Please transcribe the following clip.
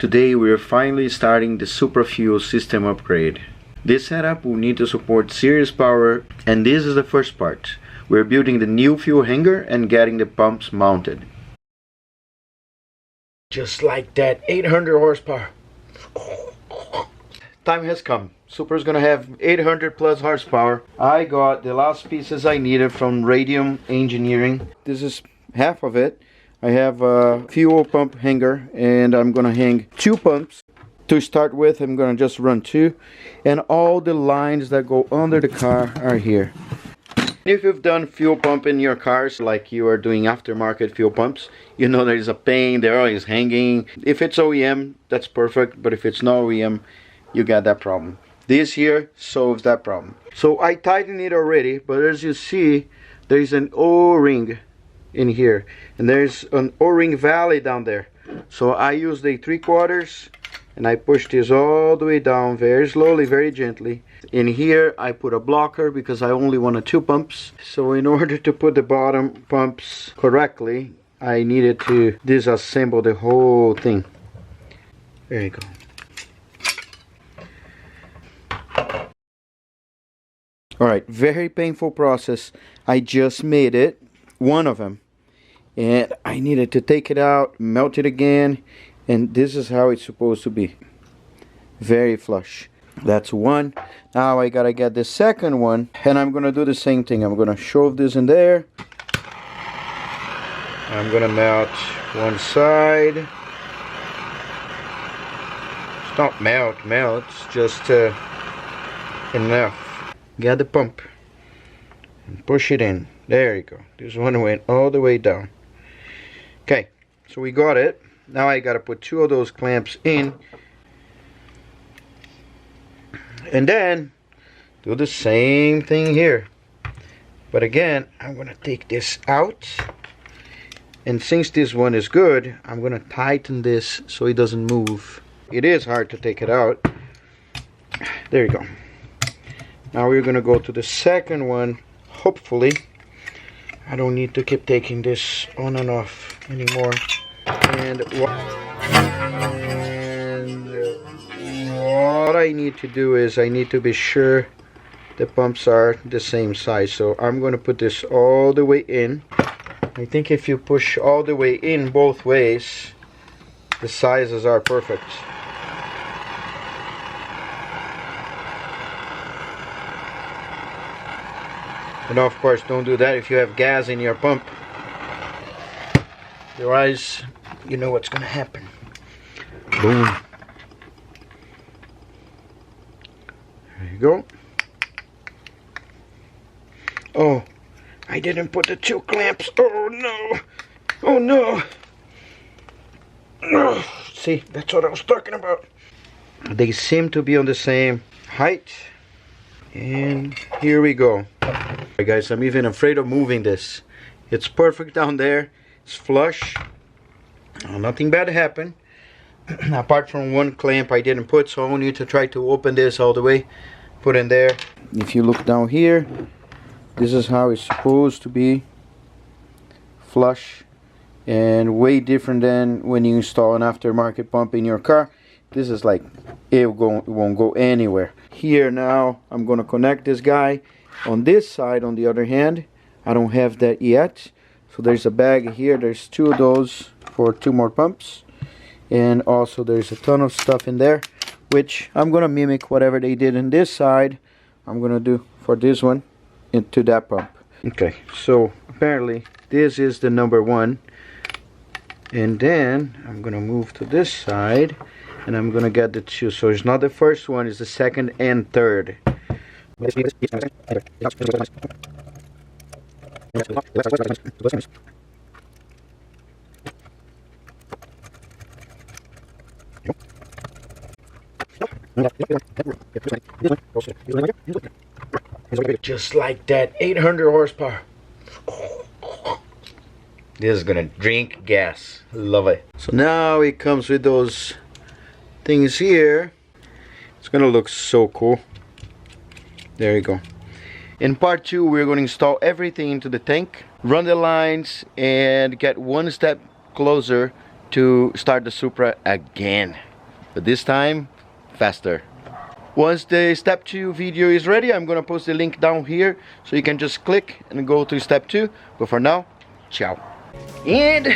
Today we are finally starting the Supra fuel system upgrade. This setup will need to support serious power, and this is the first part. We're building the new fuel hanger and getting the pumps mounted. Just like that, 800 horsepower. Time has come. Supra's gonna have 800 plus horsepower. I got the last pieces I needed from Radium Engineering. This is half of it. I have a fuel pump hanger and I'm gonna hang 2 pumps. To start with, I'm gonna just run 2, and all the lines that go under the car are here. If you've done fuel pump in your cars like you are doing aftermarket fuel pumps, you know there's a pain, they're always hanging. If it's OEM, that's perfect, but if it's not OEM, you got that problem. This here solves that problem. So I tightened it already, but as you see, there's an O-ring in here, and there's an O-ring valley down there. So I used a 3/4 and I push this all the way down very slowly, very gently. In here I put a blocker because I only wanted 2 pumps. So in order to put the bottom pumps correctly, I needed to disassemble the whole thing. There you go. Alright, very painful process. I just made it, one of them, and I needed to take it out, melt it again, and this is how it's supposed to be. Very flush. That's one. Now I gotta get the second one, and I'm gonna do the same thing. I'm gonna shove this in there. I'm gonna melt one side. It's not melt, it's just enough. Get the pump and push it in. There you go. This one went all the way down. Okay, so we got it. Now I gotta put 2 of those clamps in, and then do the same thing here. But again, I'm gonna take this out, and since this one is good, I'm gonna tighten this so it doesn't move. It is hard to take it out. There you go. Now we're gonna go to the second one. Hopefully I don't need to keep taking this on and off anymore. And what I need to do is I need to be sure the pumps are the same size. So I'm going to put this all the way in. I think if you push all the way in both ways, the sizes are perfect. And of course, don't do that if you have gas in your pump. Otherwise, you know what's gonna happen. Boom. There you go. Oh, I didn't put the 2 clamps. Oh no. Oh no. Oh, see, that's what I was talking about. They seem to be on the same height. And here we go. Alright guys, I'm even afraid of moving this. It's perfect down there. It's flush. Nothing bad happened. Apart from one clamp I didn't put, so I need to try to open this all the way. Put in there. If you look down here, this is how it's supposed to be. Flush. And way different than when you install an aftermarket pump in your car. This is like, it won't go anywhere. Here now, I'm gonna connect this guy. On this side, on the other hand, I don't have that yet. So there's a bag here, there's 2 of those for 2 more pumps. And also there's a ton of stuff in there, which I'm gonna mimic whatever they did in this side. I'm gonna do for this one into that pump. Okay, so apparently this is the number 1. And then I'm gonna move to this side. And I'm gonna get the 2, so it's not the first one, it's the second and third. Just like that, 800 horsepower. This is gonna drink gas. Love it. So now it comes with those things here. It's gonna look so cool. There you go. In part 2, we're going to install everything into the tank, run the lines, and get one step closer to start the Supra again. but this time faster. Once the step 2 video is ready, I'm gonna post the link down here so you can just click and go to step 2. But for now, ciao. And